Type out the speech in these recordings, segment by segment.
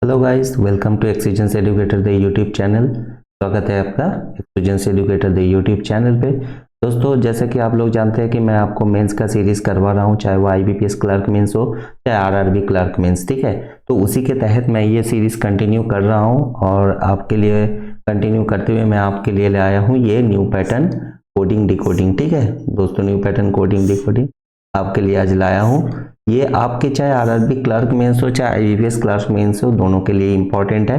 Hello guys, welcome to experience educator the YouTube channel. स्वागत है आपका experience educator the YouTube channel पे। दोस्तों, जैसे कि आप लोग जानते हैं कि मैं आपको मेंस का सीरीज करवा रहा हूं, चाहे वो आईबीपीएस क्लर्क मेंस हो चाहे आरआरबी क्लर्क मेंस, ठीक है। तो उसी के तहत मैं ये सीरीज कंटिन्यू कर रहा हूं और आपके लिए कंटिन्यू करते हुए मैं आपके लिए ले आया हूँ ये न्यू पैटर्न कोडिंग डिकोडिंग, ठीक है दोस्तों। न्यू पैटर्न कोडिंग डिकोडिंग आपके लिए आज लाया हूँ। ये आपके चाहे आरआरबी क्लर्क मेंस हो चाहे आईबीपीएस क्लर्क मेंस हो, दोनों के लिए इंपॉर्टेंट है।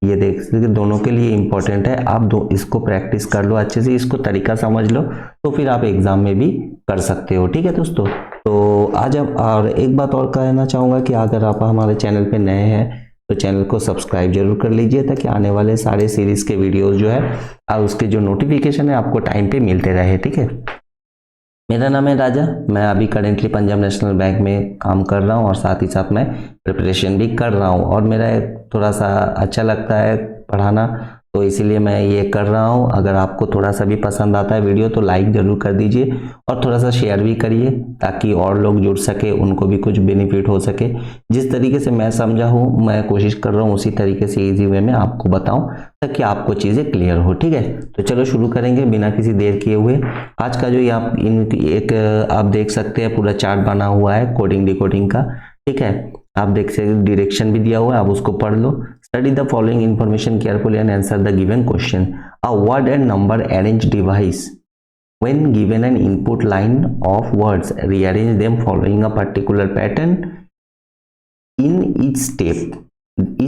ये देख सकते दोनों के लिए इंपॉर्टेंट है। आप दो इसको प्रैक्टिस कर लो अच्छे से, इसको तरीका समझ लो तो फिर आप एग्जाम में भी कर सकते हो, ठीक है दोस्तों। तो आज अब और एक बात और कहना चाहूंगा कि अगर आप हमारे चैनल पे नए हैं तो चैनल को सब्सक्राइब जरूर कर लीजिए, ताकि आने वाले सारे सीरीज के वीडियोज जो है और उसके जो नोटिफिकेशन है आपको टाइम पे मिलते रहे, ठीक है। मेरा नाम है राजा। मैं अभी करेंटली पंजाब नेशनल बैंक में काम कर रहा हूं और साथ ही साथ मैं प्रिपरेशन भी कर रहा हूं और मेरा थोड़ा सा अच्छा लगता है पढ़ाना, तो इसीलिए मैं ये कर रहा हूं। अगर आपको थोड़ा सा भी पसंद आता है वीडियो तो लाइक ज़रूर कर दीजिए और थोड़ा सा शेयर भी करिए, ताकि और लोग जुड़ सके, उनको भी कुछ बेनिफिट हो सके। जिस तरीके से मैं समझा हूँ, मैं कोशिश कर रहा हूँ उसी तरीके से ईजी वे में आपको बताऊँ, ताकि आपको चीज़ें क्लियर हो, ठीक है। तो चलो शुरू करेंगे बिना किसी देर किए हुए। आज का जो ये आप आप देख सकते हैं पूरा चार्ट बना हुआ है कोडिंग डिकोडिंग का, ठीक है। आप देख सकते डायरेक्शन भी दिया हुआ है, आप उसको पढ़ लो। Study the following information carefully and answer the given question. A word and number arrange device when given an input line of words, rearrange them following a particular pattern in each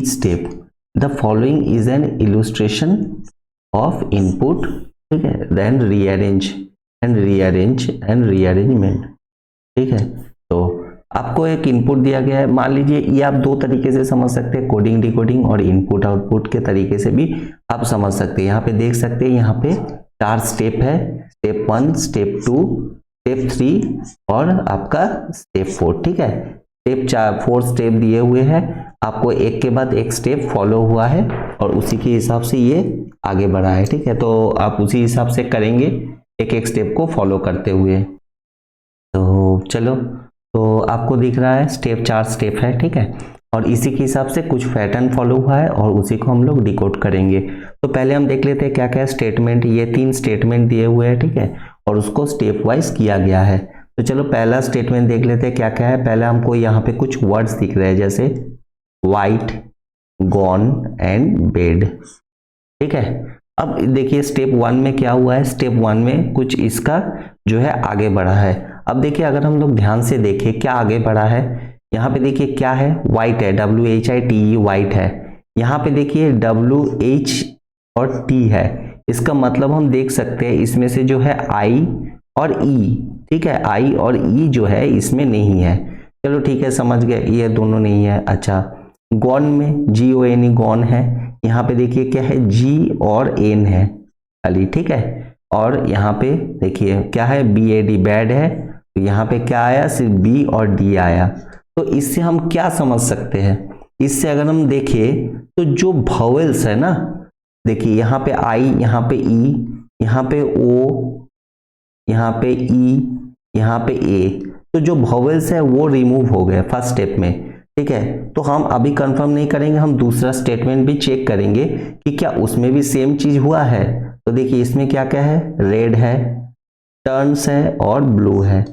step the following is an illustration of input, ठीक है, then rearrangement, ठीक है। तो आपको एक input दिया गया है, मान लीजिए ये आप दो तरीके से समझ सकते हैं, कोडिंग डिकोडिंग और इनपुट आउटपुट के तरीके से भी आप समझ सकते हैं। यहाँ पे देख सकते हैं, यहाँ पे 4 स्टेप है, स्टेप 1, स्टेप 2, स्टेप 3 और आपका स्टेप 4, ठीक है। स्टेप 4 स्टेप दिए हुए हैं, आपको एक के बाद एक स्टेप फॉलो हुआ है और उसी के हिसाब से ये आगे बढ़ा है, ठीक है। तो आप उसी हिसाब से करेंगे एक एक स्टेप को फॉलो करते हुए। तो चलो, तो आपको दिख रहा है स्टेप 4 स्टेप है, ठीक है, और इसी के हिसाब से कुछ पैटर्न फॉलो हुआ है और उसी को हम लोग डिकोड करेंगे। तो पहले हम देख लेते हैं क्या क्या स्टेटमेंट, ये 3 स्टेटमेंट दिए हुए हैं, ठीक है, और उसको स्टेप वाइज किया गया है। तो चलो पहला स्टेटमेंट देख लेते हैं क्या क्या है। पहले हमको यहाँ पे कुछ वर्ड्स दिख रहे हैं, जैसे वाइट, गॉन एंड बेड, ठीक है। अब देखिए स्टेप 1 में क्या हुआ है, स्टेप 1 में कुछ इसका जो है आगे बढ़ा है। अब देखिए अगर हम लोग ध्यान से देखें क्या आगे बढ़ा है, यहाँ पे देखिए क्या है, वाइट है, WHITE वाइट है। यहाँ पे देखिए WH और T है, इसका मतलब हम देख सकते हैं इसमें से जो है I और E, ठीक है, I और E जो है इसमें नहीं है। चलो ठीक है, समझ गए, ये दोनों नहीं है। अच्छा, गॉन में GON गॉन है, यहाँ पे देखिए क्या है, G और N है खाली, ठीक है। और यहाँ पे देखिए क्या है, BAD बैड है, तो यहाँ पे क्या आया, सिर्फ B और D आया। तो इससे हम क्या समझ सकते हैं, इससे अगर हम देखें तो जो वॉवेल्स है ना, देखिए यहाँ पे I, यहाँ पे E, यहाँ पे O, यहाँ पे E, यहाँ पे A, तो जो वॉवेल्स है वो रिमूव हो गए फर्स्ट स्टेप में, ठीक है। तो हम अभी कंफर्म नहीं करेंगे, हम दूसरा स्टेटमेंट भी चेक करेंगे कि क्या उसमें भी सेम चीज हुआ है। तो देखिए इसमें क्या क्या है, रेड है, टर्न्स है और ब्लू है।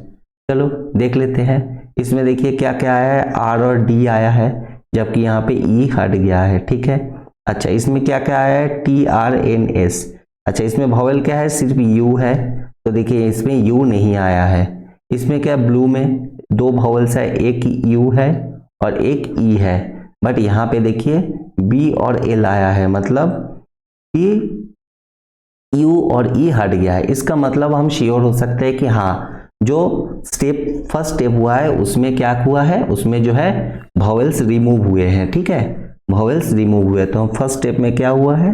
चलो देख लेते हैं, इसमें देखिए क्या क्या आया है, R और D आया है, जबकि यहाँ पे E हट गया है, ठीक है। अच्छा, इसमें क्या क्या आया है, TRNS। अच्छा, इसमें वॉवेल क्या है, सिर्फ U है, तो देखिए इसमें U नहीं आया है। इसमें क्या, ब्लू में 2 वॉवेल्स है, एक U है और एक E है, बट यहाँ पे देखिए B और L आया है, मतलब कि U और E हट गया है। इसका मतलब हम श्योर हो सकते हैं कि हाँ, जो फर्स्ट स्टेप हुआ है उसमें क्या हुआ है, उसमें जो है वॉवेल्स रिमूव हुए हैं, ठीक है, वॉवेल्स रिमूव हुए। तो फर्स्ट स्टेप में क्या हुआ है,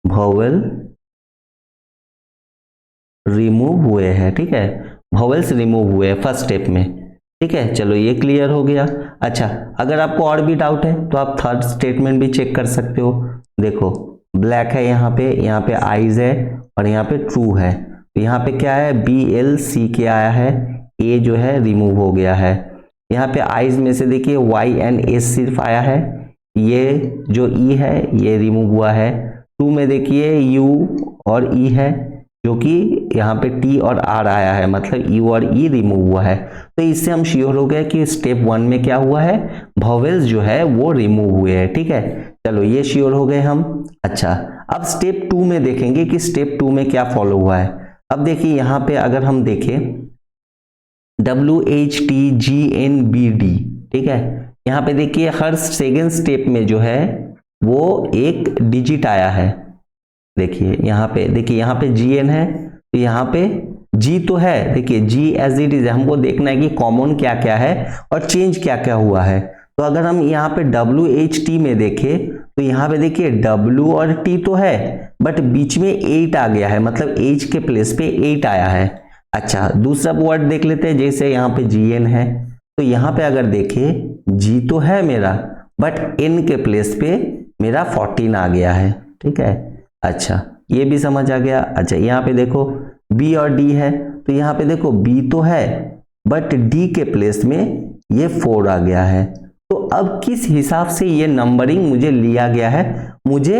वॉवेल रिमूव हुए हैं, ठीक है, वॉवेल्स रिमूव हुए हैं फर्स्ट स्टेप में, ठीक है। चलो ये क्लियर हो गया। अच्छा, अगर आपको और भी डाउट है तो आप थर्ड स्टेटमेंट भी चेक कर सकते हो। देखो ब्लैक है, यहाँ पे आइज है और यहाँ पे ट्रू है, तो यहाँ पे क्या है, BLCK आया है, ए जो है रिमूव हो गया है। यहाँ पे आइज में से देखिए वाई एंड एस सिर्फ आया है, ये जो ई है ये रिमूव हुआ है। 2 में देखिए यू और ई है, जो कि यहाँ पे टी और आर आया है, मतलब यू और ई रिमूव हुआ है। तो इससे हम श्योर हो गए कि स्टेप 1 में क्या हुआ है, वॉवेल्स जो है वो रिमूव हुए हैं। ठीक है, चलो ये श्योर हो गए हम। अच्छा, अब स्टेप 2 में देखेंगे कि स्टेप 2 में क्या फॉलो हुआ है। अब देखिए यहाँ पे अगर हम देखें WHTGNBD, ठीक है, यहाँ पे देखिए हर सेकेंड स्टेप में जो है वो एक डिजिट आया है। देखिए यहाँ पे GN है, तो यहाँ पे G तो है, देखिए G एज इट इज, हमको देखना है कि कॉमन क्या क्या है और चेंज क्या क्या हुआ है। तो अगर हम यहाँ पे WHT में देखें तो यहाँ पे देखिए W और T तो है, बट बीच में 8 आ गया है, मतलब H के प्लेस पे 8 आया है। अच्छा, दूसरा वर्ड देख लेते हैं, जैसे यहाँ पे GN है, तो यहाँ पे अगर देखें G तो है मेरा, बट N के प्लेस पे मेरा 14 आ गया है। ठीक है, अच्छा ये भी समझ आ गया। अच्छा, यहाँ पे देखो B और D है, तो यहाँ पे देखो B तो है, बट D के प्लेस में ये 4 आ गया है। तो अब किस हिसाब से ये नंबरिंग मुझे लिया गया है, मुझे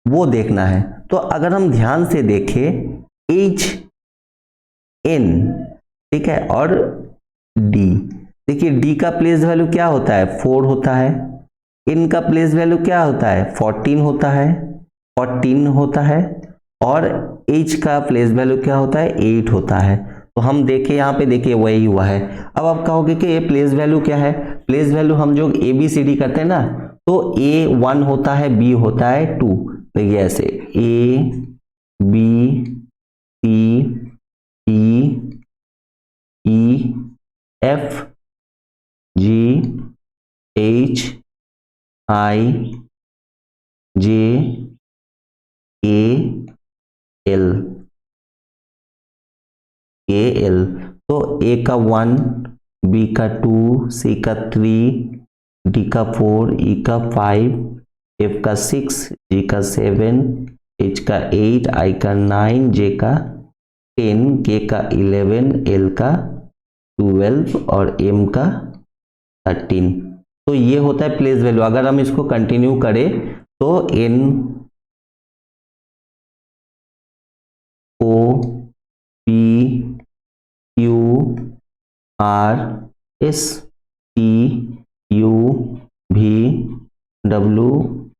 वो देखना है। तो अगर हम ध्यान से देखें HN, ठीक है, और D, देखिए D का प्लेस वैल्यू क्या होता है, 4 होता है। N का प्लेस वैल्यू क्या होता है, 14 होता है, और H का प्लेस वैल्यू क्या होता है, 8 होता है। तो हम देखें यहाँ पे, देखिए वही हुआ है। अब आप कहोगे कि ये प्लेस वैल्यू क्या है, प्लेस वैल्यू हम जो ABCD करते हैं ना, तो A 1 होता है, B होता है 2। देखिए ऐसे A B C D E F G H I J A L। तो A का 1, B का 2, C का 3, D का 4, E का 5, F का 6, G का 7, H का 8, I का 9, J का 10, K का 11, L का 12 और M का 13। तो ये होता है प्लेस वैल्यू। अगर हम इसको कंटिन्यू करें तो N O P Q R S T U V W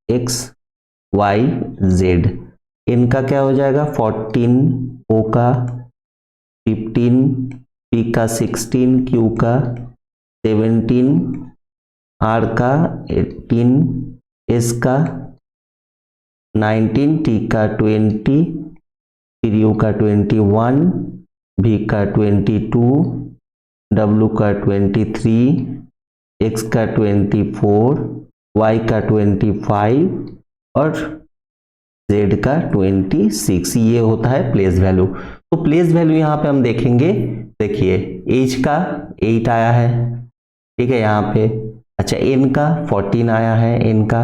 X Y Z। इनका क्या हो जाएगा, 14, O का 15, P का 16, Q का 17, R का 18, S का 19, T का 20, फिर U का 21, V का 22, W का 23, X का 24, Y का 25 और Z का 26। ये होता है प्लेस वैल्यू। तो प्लेस वैल्यू यहाँ पे हम देखेंगे, देखिए H का 8 आया है, ठीक है यहाँ पे। अच्छा, N का 14 आया है, N का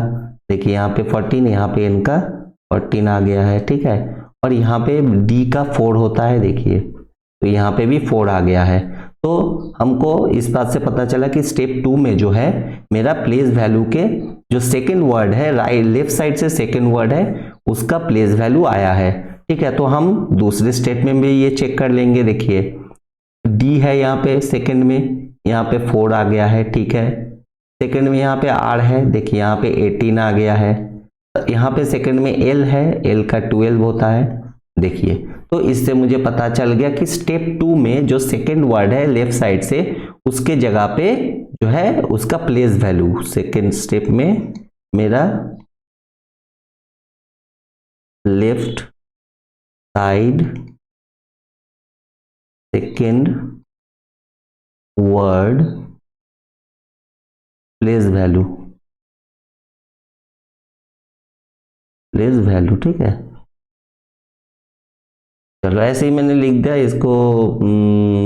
देखिए यहाँ पे 14, यहाँ पे N का 14 आ गया है, ठीक है। और यहाँ पे D का 4 होता है, देखिए तो यहाँ पे भी 4 आ गया है। तो हमको इस बात से पता चला कि स्टेप 2 में जो है मेरा प्लेस वैल्यू के जो सेकेंड वर्ड है, राइट लेफ्ट साइड से सेकेंड वर्ड है, उसका प्लेस वैल्यू आया है, ठीक है। तो हम दूसरे स्टेप में भी ये चेक कर लेंगे। देखिए D है यहाँ पे सेकेंड में, यहाँ पे 4 आ गया है, ठीक है। सेकेंड में यहाँ पे R है, देखिए यहाँ पे 18 आ गया है। यहाँ पे सेकेंड में L है, L का 12 होता है, देखिए। तो इससे मुझे पता चल गया कि स्टेप 2 में जो सेकेंड वर्ड है लेफ्ट साइड से, उसके जगह पे जो है उसका प्लेस वैल्यू सेकेंड स्टेप में मेरा left side second word place value, ठीक है। चलो ऐसे ही मैंने लिख दिया इसको,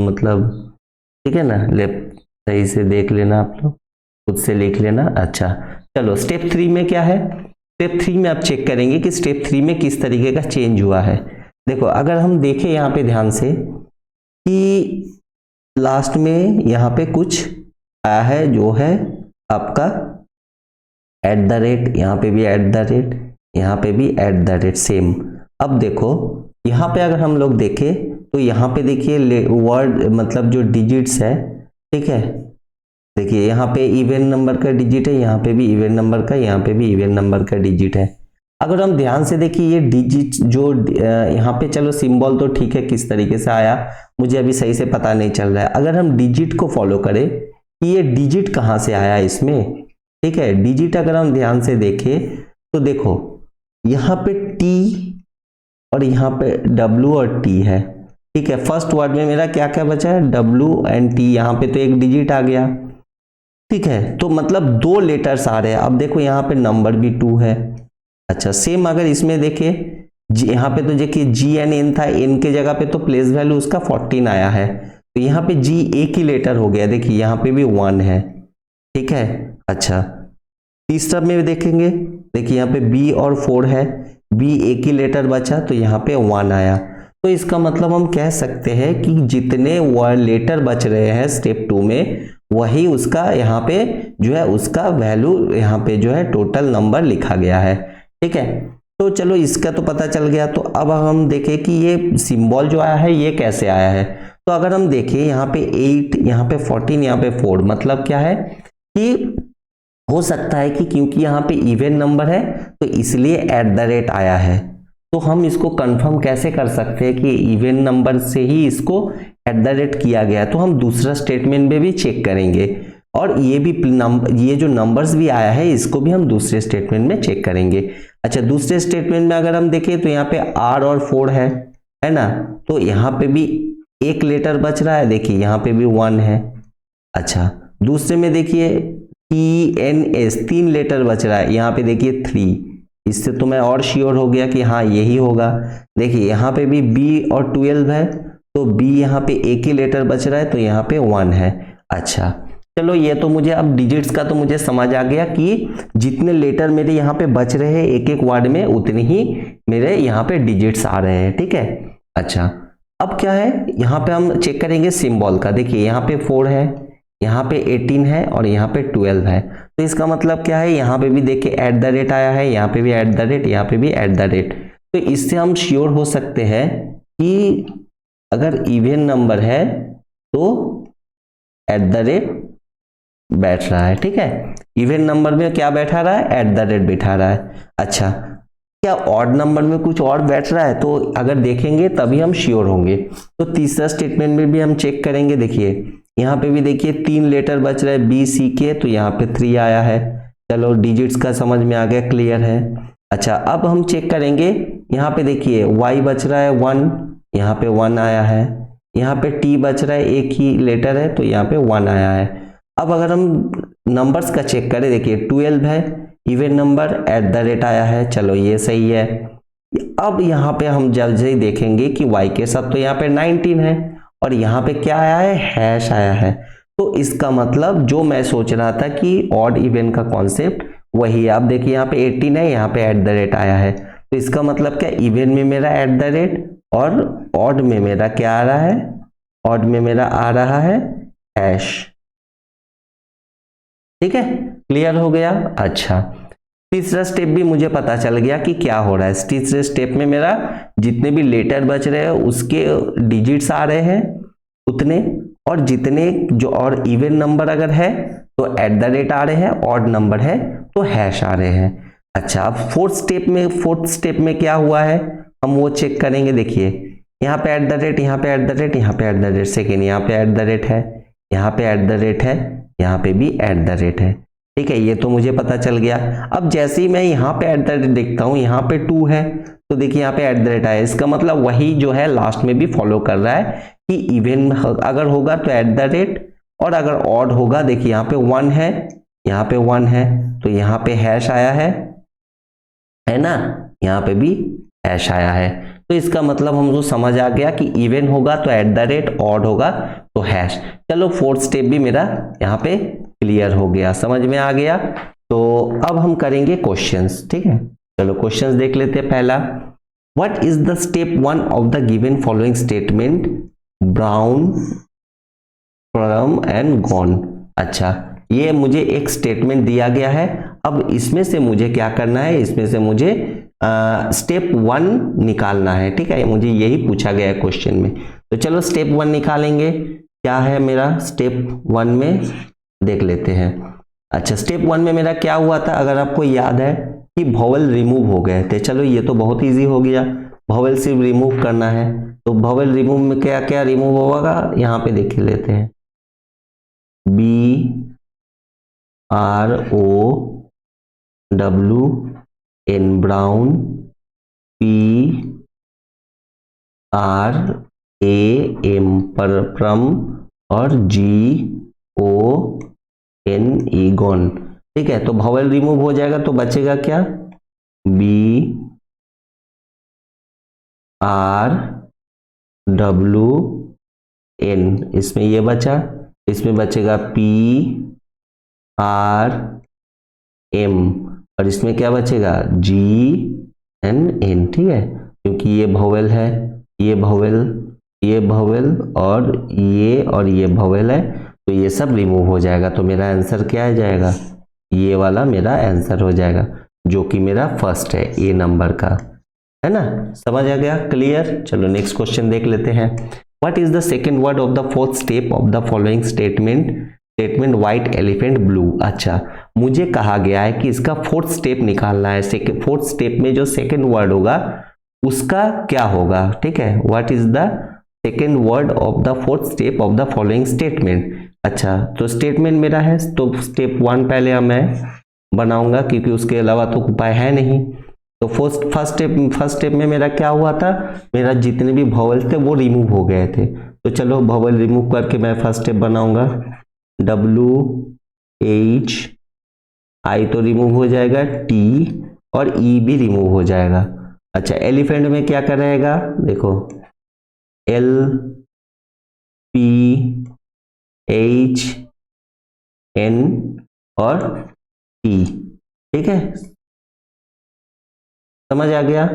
मतलब ठीक है ना, लेफ्ट सही से देख लेना, आप लोग खुद से लिख लेना। अच्छा चलो, स्टेप 3 में क्या है, स्टेप 3 में आप चेक करेंगे कि स्टेप 3 में किस तरीके का चेंज हुआ है। देखो अगर हम देखें यहाँ पे ध्यान से कि लास्ट में यहाँ पे कुछ आया है जो है आपका एट द रेट, यहाँ पे भी एट द रेट, यहाँ पे भी एट द रेट सेम। अब देखो यहाँ पे अगर हम लोग देखें तो यहाँ पे देखिए वर्ड मतलब जो डिजिट्स है, ठीक है, देखिए यहाँ पे इवन नंबर का डिजिट है, यहाँ पे भी इवन नंबर का, यहाँ पे भी इवन नंबर का डिजिट है। अगर हम ध्यान से देखिए ये डिजिट जो यहाँ पे, चलो सिंबल तो ठीक है किस तरीके से आया मुझे अभी सही से पता नहीं चल रहा है। अगर हम डिजिट को फॉलो करें कि ये डिजिट कहाँ से आया इसमें, ठीक है, डिजिट अगर हम ध्यान से देखें तो देखो यहाँ पे टी और यहाँ पे डब्ल्यू और टी है, ठीक है। फर्स्ट वर्ड में मेरा क्या क्या बचा है, डब्ल्यू एंड टी, यहाँ पे तो एक डिजिट आ गया, ठीक है, तो मतलब दो लेटर्स आ रहे हैं। अब देखो यहाँ पे नंबर भी 2 है। अच्छा सेम अगर इसमें देखे यहाँ पे तो देखिए जी एन एन था, एन के जगह पे तो प्लेस वैल्यू उसका 14 आया है, तो यहाँ पे जी एक ही लेटर हो गया, देखिए यहाँ पे भी 1 है, ठीक है। अच्छा तीसरा में देखेंगे, देखिए यहाँ पे बी और 4 है, बी एक ही लेटर बचा तो यहाँ पे 1 आया। तो इसका मतलब हम कह सकते हैं कि जितने लेटर बच रहे हैं स्टेप 2 में वही उसका यहाँ पे जो है उसका वैल्यू यहाँ पे जो है टोटल नंबर लिखा गया है, ठीक है। तो चलो इसका तो पता चल गया। तो अब हम देखें कि ये सिंबल जो आया है ये कैसे आया है। तो अगर हम देखें यहाँ पे 8, यहाँ पे 14, यहाँ पे 4, मतलब क्या है कि हो सकता है कि क्योंकि यहाँ पे इवन नंबर है तो इसलिए एट द रेट आया है। तो हम इसको कंफर्म कैसे कर सकते हैं कि इवन नंबर से ही इसको एट द रेट किया गया। तो हम दूसरा स्टेटमेंट में भी चेक करेंगे और ये भी ये जो नंबर्स भी आया है इसको भी हम दूसरे स्टेटमेंट में चेक करेंगे। अच्छा दूसरे स्टेटमेंट में अगर हम देखें तो यहाँ पे आर और 4 है ना, तो यहाँ पे भी एक लेटर बच रहा है, देखिए यहाँ पे भी 1 है। अच्छा दूसरे में देखिए टी एन एस 3 लेटर बच रहा है, यहाँ पे देखिए 3, इससे तो मैं और श्योर हो गया कि हाँ यही होगा। देखिए यहाँ पे भी बी और 12 है, तो बी यहाँ पे एक ही लेटर बच रहा है तो यहाँ पे 1 है। अच्छा चलो ये तो मुझे अब डिजिट्स का तो मुझे समझ आ गया कि जितने लेटर मेरे यहाँ पे बच रहे हैं एक एक वर्ड में उतने ही मेरे यहाँ पे डिजिट्स आ रहे हैं, ठीक है। अच्छा अब क्या है, यहाँ पे हम चेक करेंगे सिंबल का। देखिए यहाँ पे 4 है, यहाँ पे 18 है और यहाँ पे 12 है, तो इसका मतलब क्या है, यहाँ पे भी देखिए एट द रेट आया है, यहाँ पे भी एट द रेट, यहाँ पे भी एट द रेट। तो इससे हम श्योर हो सकते हैं कि अगर इवन नंबर है तो एट द रेट बैठ रहा है, ठीक है। इवन नंबर में क्या बैठा रहा है, एट द रेट बैठा रहा है। अच्छा क्या ऑड नंबर में कुछ और बैठ रहा है, तो अगर देखेंगे तभी हम श्योर होंगे। तो तीसरा स्टेटमेंट में भी हम चेक करेंगे। देखिए यहाँ पे भी देखिए 3 लेटर बच रहा है बी सी के, तो यहाँ पे 3 आया है। चलो डिजिट्स का समझ में आ गया, क्लियर है। अच्छा अब हम चेक करेंगे, यहाँ पे देखिए y बच रहा है 1, यहाँ पे 1 आया है। यहाँ पे t बच रहा है, एक ही लेटर है तो यहाँ पे 1 आया है। अब अगर हम नंबर्स का चेक करें, देखिए 12 है, even number, at the rate आया है, चलो ये सही है। अब यहाँ पे हम जल्द से ही देखेंगे कि y के साथ तो यहाँ पे 19 है और यहाँ पे क्या आया है, हैश आया है। तो इसका मतलब जो मैं सोच रहा था कि ऑड इवन का कॉन्सेप्ट वही है। आप देखिए यहाँ पे 18 है, यहाँ पे एट द रेट आया है, तो इसका मतलब क्या, इवन में मेरा एट द रेट और ऑड में मेरा क्या आ रहा है, ऑड में मेरा आ रहा है हैश, ठीक है, क्लियर हो गया। अच्छा तीसरा स्टेप भी मुझे पता चल गया कि क्या हो रहा है। तीसरे स्टेप में मेरा जितने भी लेटर बच रहे हैं उसके डिजिट्स आ रहे हैं उतने, और जितने जो और इवन नंबर अगर है तो एट द रेट आ रहे हैं, ऑड नंबर है तो हैश आ रहे हैं। अच्छा अब फोर्थ स्टेप में क्या हुआ है हम वो चेक करेंगे। देखिए यहाँ पे एट द रेट, यहाँ पे एट द रेट, यहाँ पे एट द रेट, सेकेंड यहाँ पे एट द रेट है, यहाँ पे एट द रेट है, यहाँ पे भी एट द रेट है, ठीक है, ये तो मुझे पता चल गया। अब जैसे ही मैं यहाँ पे एट द रेट देखता हूँ, यहाँ पे 2 है तो देखिए यहाँ पे एट द रेट आया, इसका मतलब वही जो है लास्ट में भी फॉलो कर रहा है कि इवन अगर होगा तो एट द रेट, और अगर ऑड होगा, देखिए यहाँ पे 1 है, यहाँ पे 1 है तो यहाँ पे हैश आया है ना, यहाँ पे भी हैश आया है। तो इसका मतलब हमको समझ आ गया कि इवन होगा तो एट द रेट, ऑड होगा तो हैश। चलो फोर्थ स्टेप भी मेरा यहाँ पे क्लियर हो गया, समझ में आ गया। तो अब हम करेंगे क्वेश्चंस, ठीक है। चलो क्वेश्चंस देख लेते हैं। पहला, what is the step 1 of the given following statement, brown from and gone. अच्छा, ये मुझे एक स्टेटमेंट दिया गया है। अब इसमें से मुझे क्या करना है, इसमें से मुझे स्टेप 1 निकालना है। ठीक है, मुझे यही पूछा गया है क्वेश्चन में। तो चलो स्टेप 1 निकालेंगे। क्या है मेरा स्टेप 1 में, देख लेते हैं। अच्छा, स्टेप 1 में मेरा क्या हुआ था, अगर आपको याद है कि वॉवेल रिमूव हो गए थे। चलो ये तो बहुत इजी हो गया, वॉवेल सिर्फ रिमूव करना है। तो वॉवेल रिमूव में क्या क्या रिमूव होगा, यहाँ पे देख लेते हैं। BROWN, ब्राउन, PRAM परम, और GONE गॉन। ठीक है, तो वॉवेल रिमूव हो जाएगा तो बचेगा क्या, BRWN, इसमें ये बचा। इसमें बचेगा PRM, और इसमें क्या बचेगा, GNN। ठीक है, क्योंकि ये वॉवेल है, ये वॉवेल, ये वॉवेल और ये वॉवेल है, तो ये सब रिमूव हो जाएगा। तो मेरा आंसर क्या आ जाएगा, ये वाला मेरा आंसर हो जाएगा, जो कि मेरा फर्स्ट है, ए नंबर का, है ना। समझ आ गया, क्लियर। चलो नेक्स्ट क्वेश्चन देख लेते हैं। What is the second word of the fourth step of the following statement white elephant blue. अच्छा, मुझे कहा गया है कि इसका फोर्थ स्टेप निकालना है। फोर्थ स्टेप में जो सेकेंड वर्ड होगा उसका क्या होगा। ठीक है, what is the second word of the fourth step of the following statement. अच्छा, तो स्टेटमेंट मेरा है, तो स्टेप 1 पहले मैं बनाऊंगा, क्योंकि उसके अलावा तो उपाय है नहीं। तो फर्स्ट स्टेप में मेरा क्या हुआ था, मेरा जितने भी वॉवेल थे वो रिमूव हो गए थे। तो चलो वॉवेल रिमूव करके मैं फर्स्ट स्टेप बनाऊंगा। WH, I तो रिमूव हो जाएगा, T और E भी रिमूव हो जाएगा। अच्छा, एलिफेंट में क्या कर रहेगा, देखो LPHN और T। ठीक है, समझ आ गया।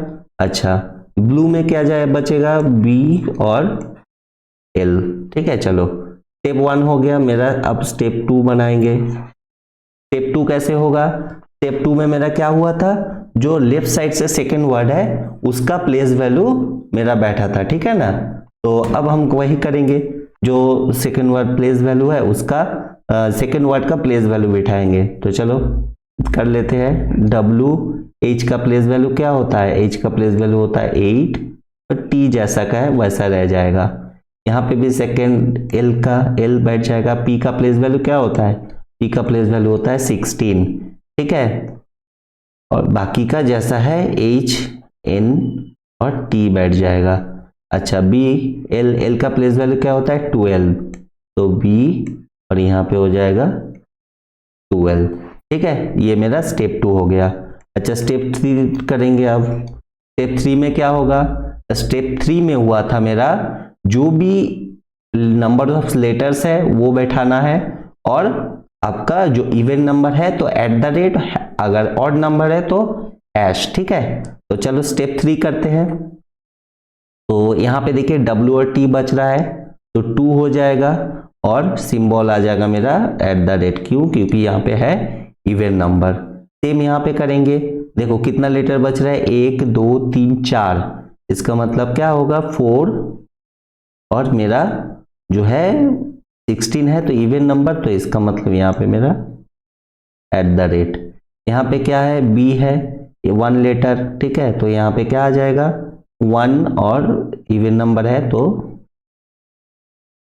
अच्छा, ब्लू में क्या जाए बचेगा, B और L। ठीक है, चलो स्टेप 1 हो गया मेरा। अब स्टेप 2 बनाएंगे। स्टेप 2 कैसे होगा, स्टेप 2 में मेरा क्या हुआ था, जो लेफ्ट साइड से सेकेंड वर्ड है उसका प्लेस वैल्यू मेरा बैठा था। ठीक है ना, तो अब हम वही करेंगे, जो सेकेंड वर्ड प्लेस वैल्यू है उसका सेकेंड वर्ड का प्लेस वैल्यू बिठाएंगे। तो चलो कर लेते हैं। WH का प्लेस वैल्यू क्या होता है, H का प्लेस वैल्यू होता है 8, और T जैसा का है वैसा रह जाएगा। यहाँ पे भी सेकेंड L बैठ जाएगा। P का प्लेस वैल्यू क्या होता है, P का प्लेस वैल्यू होता है 16। ठीक है, और बाकी का जैसा है H, N और T बैठ जाएगा। अच्छा, L का प्लेस वैल्यू क्या होता है 12, तो B और यहाँ पे हो जाएगा 12। ठीक है, ये मेरा स्टेप 2 हो गया। अच्छा, स्टेप 3 करेंगे। अब स्टेप 3 में क्या होगा, स्टेप 3 में हुआ था मेरा, जो भी नंबर ऑफ लेटर्स है वो बैठाना है, और आपका जो इवन नंबर है तो @, अगर ऑड नंबर है तो हैश। ठीक है, तो चलो स्टेप 3 करते हैं। तो यहाँ पे देखिए W और T बच रहा है, तो 2 हो जाएगा, और सिंबल आ जाएगा मेरा @, क्यों, क्योंकि यहाँ पे है इवन नंबर। सेम यहाँ पे करेंगे। देखो कितना लेटर बच रहा है, 1 2 3 4, इसका मतलब क्या होगा 4, और मेरा जो है 16 है तो इवन नंबर, तो इसका मतलब यहाँ पे मेरा @। यहाँ पे क्या है, B है, ये 1 लेटर। ठीक है, तो यहाँ पे क्या आ जाएगा 1, और इवन नंबर है तो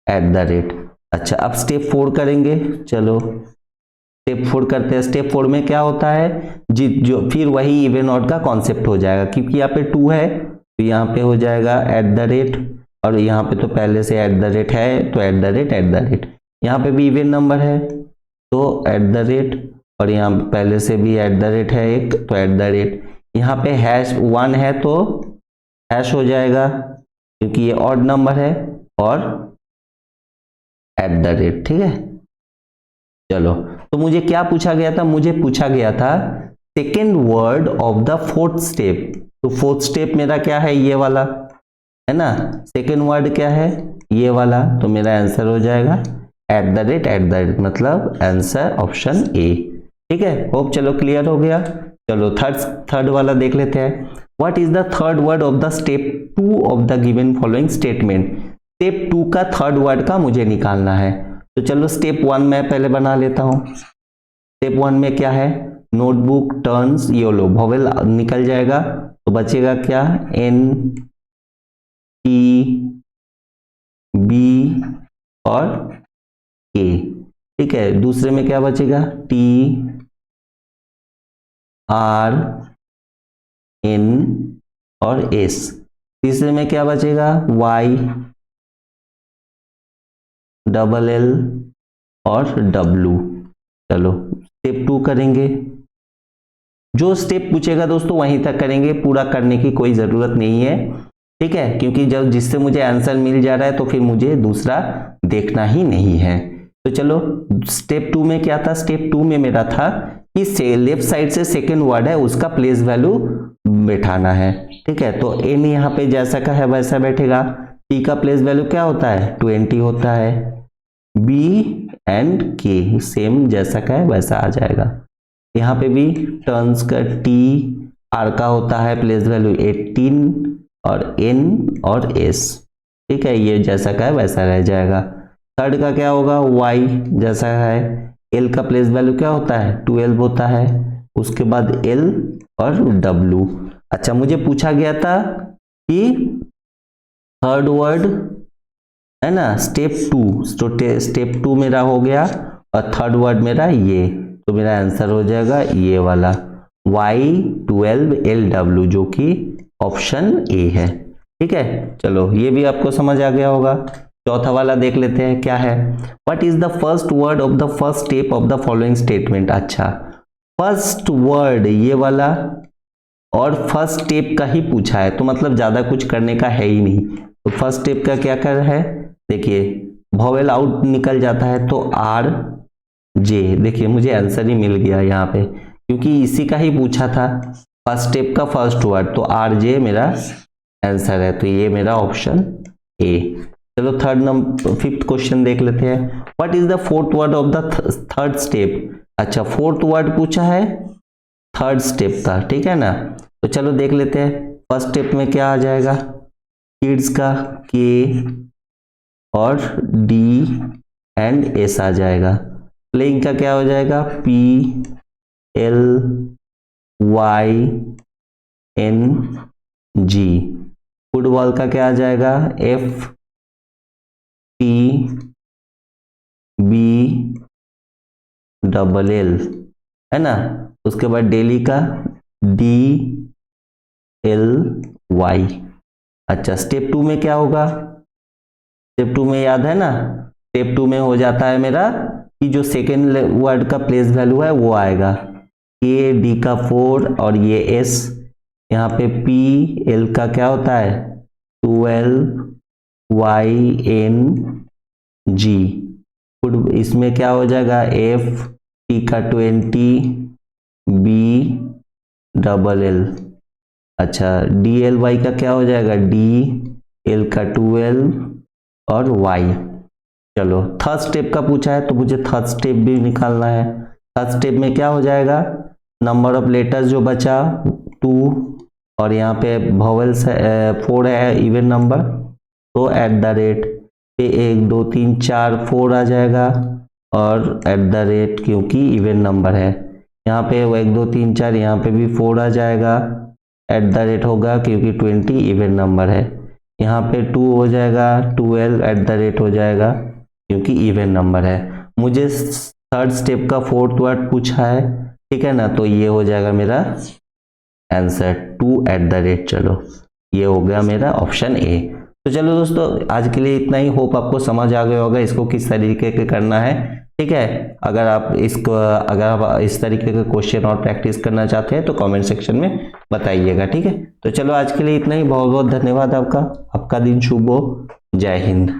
@। अच्छा, अब स्टेप 4 करेंगे। चलो स्टेप 4 करते हैं। स्टेप 4 में क्या होता है, जो फिर वही इवन ऑड का कॉन्सेप्ट हो जाएगा, क्योंकि यहाँ पे 2 है तो यहाँ पे हो जाएगा @, और यहाँ पे तो पहले से @ है तो @। यहाँ पे भी इवन नंबर है तो @, और यहाँ पहले से भी @ है एक तो @। यहाँ पे #1 है तो हैश हो जाएगा, क्योंकि ये ऑड नंबर है, और @। ठीक है, चलो तो मुझे क्या पूछा गया था, मुझे पूछा गया था second word of the fourth step. तो फोर्थ स्टेप मेरा क्या है, ये वाला है ना। सेकेंड वर्ड क्या है, ये वाला, तो मेरा आंसर हो जाएगा @ मतलब आंसर ऑप्शन ए। ठीक है, होप चलो क्लियर हो गया। चलो थर्ड वाला देख लेते हैं। What is the third word of the step 2 of the given following statement. Step 2 का थर्ड वर्ड का मुझे निकालना है। तो चलो स्टेप 1 मैं पहले बना लेता हूं। स्टेप 1 में क्या है, नोटबुक टर्न्स येलो, वॉवेल निकल जाएगा तो बचेगा क्या, N T B और K। ठीक है, दूसरे में क्या बचेगा, T R N और S। तीसरे में क्या बचेगा, Y LL और W। चलो स्टेप 2 करेंगे। जो स्टेप पूछेगा दोस्तों वहीं तक करेंगे, पूरा करने की कोई जरूरत नहीं है। ठीक है, क्योंकि जब जिससे मुझे आंसर मिल जा रहा है तो फिर मुझे दूसरा देखना ही नहीं है। तो चलो स्टेप 2 में क्या था, स्टेप 2 में मेरा था कि लेफ्ट साइड से सेकेंड वर्ड है उसका प्लेस वैल्यू बैठाना है। ठीक है, तो N यहाँ पे जैसा का है वैसा बैठेगा। T का प्लेस वैल्यू क्या होता है, 20 होता है। B एंड K सेम जैसा का है वैसा आ जाएगा। यहाँ पे भी टर्न्स का T R का होता है प्लेस वैल्यू 18 और N और S। ठीक है, ये जैसा का है वैसा रह जाएगा। थर्ड का क्या होगा, Y जैसा है। L का प्लेस वैल्यू क्या होता है, 12 होता है। उसके बाद L और W। अच्छा, मुझे पूछा गया था कि थर्ड वर्ड है ना, स्टेप 2, तो स्टेप 2 मेरा हो गया और थर्ड वर्ड मेरा ये, तो मेरा आंसर हो जाएगा ये वाला Y12LW, जो कि ऑप्शन ए है। ठीक है, चलो ये भी आपको समझ आ गया होगा। चौथा वाला देख लेते हैं क्या है। What is the first word of the first step of the following statement. अच्छा, फर्स्ट वर्ड ये वाला और फर्स्ट स्टेप का ही पूछा है, तो मतलब ज्यादा कुछ करने का है ही नहीं। तो फर्स्ट स्टेप का क्या कर है, देखिए वॉवेल आउट निकल जाता है तो R J। देखिए मुझे आंसर ही मिल गया यहाँ पे, क्योंकि इसी का ही पूछा था फर्स्ट स्टेप का फर्स्ट वर्ड, तो R J मेरा आंसर है। तो ये मेरा ऑप्शन ए। चलो फिफ्थ क्वेश्चन देख लेते हैं। What is the fourth word of the third step. अच्छा, फोर्थ वर्ड पूछा है थर्ड स्टेप का, ठीक है ना। तो चलो देख लेते हैं। फर्स्ट स्टेप में क्या आ जाएगा, किड्स का K और D एंड S आ जाएगा। प्लेइंग का क्या हो जाएगा, P L Y N G। Football का क्या आ जाएगा, F T B double L, है ना। उसके बाद डेली का D L Y। अच्छा, स्टेप 2 में क्या होगा, स्टेप 2 में याद है ना, स्टेप 2 में हो जाता है मेरा कि जो सेकेंड वर्ड का प्लेस वैल्यू है वो आएगा, K D का 4 और ये S। यहाँ पे P L का क्या होता है 12 Y N G। इसमें क्या हो जाएगा, F T का 20 B डबल L। अच्छा, D L Y का क्या हो जाएगा, D L का 12 और Y। चलो थर्ड स्टेप का पूछा है तो मुझे थर्ड स्टेप भी निकालना है। थर्ड स्टेप में क्या हो जाएगा, नंबर ऑफ लेटर्स जो बचा 2 और यहाँ पे वॉवेल्स 4 है इवन नंबर, तो एट द रेट पे 1 2 3 4 4 आ जाएगा और एट द रेट क्योंकि इवन नंबर है। यहाँ पे 1 2 3 4 यहाँ पे भी 4 आ जाएगा, एट द रेट होगा क्योंकि 20 इवन नंबर है। यहाँ पे 2 हो जाएगा 12 एट द रेट हो जाएगा क्योंकि इवन नंबर है। मुझे थर्ड स्टेप का फोर्थ वर्ड पूछा है, ठीक है ना, तो ये हो जाएगा मेरा आंसर 2 एट द रेट। चलो ये हो गया मेरा ऑप्शन ए। तो चलो दोस्तों आज के लिए इतना ही। होप आपको समझ आ गया होगा इसको किस तरीके से करना है। ठीक है, अगर आप इस तरीके के क्वेश्चन और प्रैक्टिस करना चाहते हैं तो कमेंट सेक्शन में बताइएगा। ठीक है, तो चलो आज के लिए इतना ही। बहुत बहुत धन्यवाद आपका दिन शुभ हो। जय हिंद।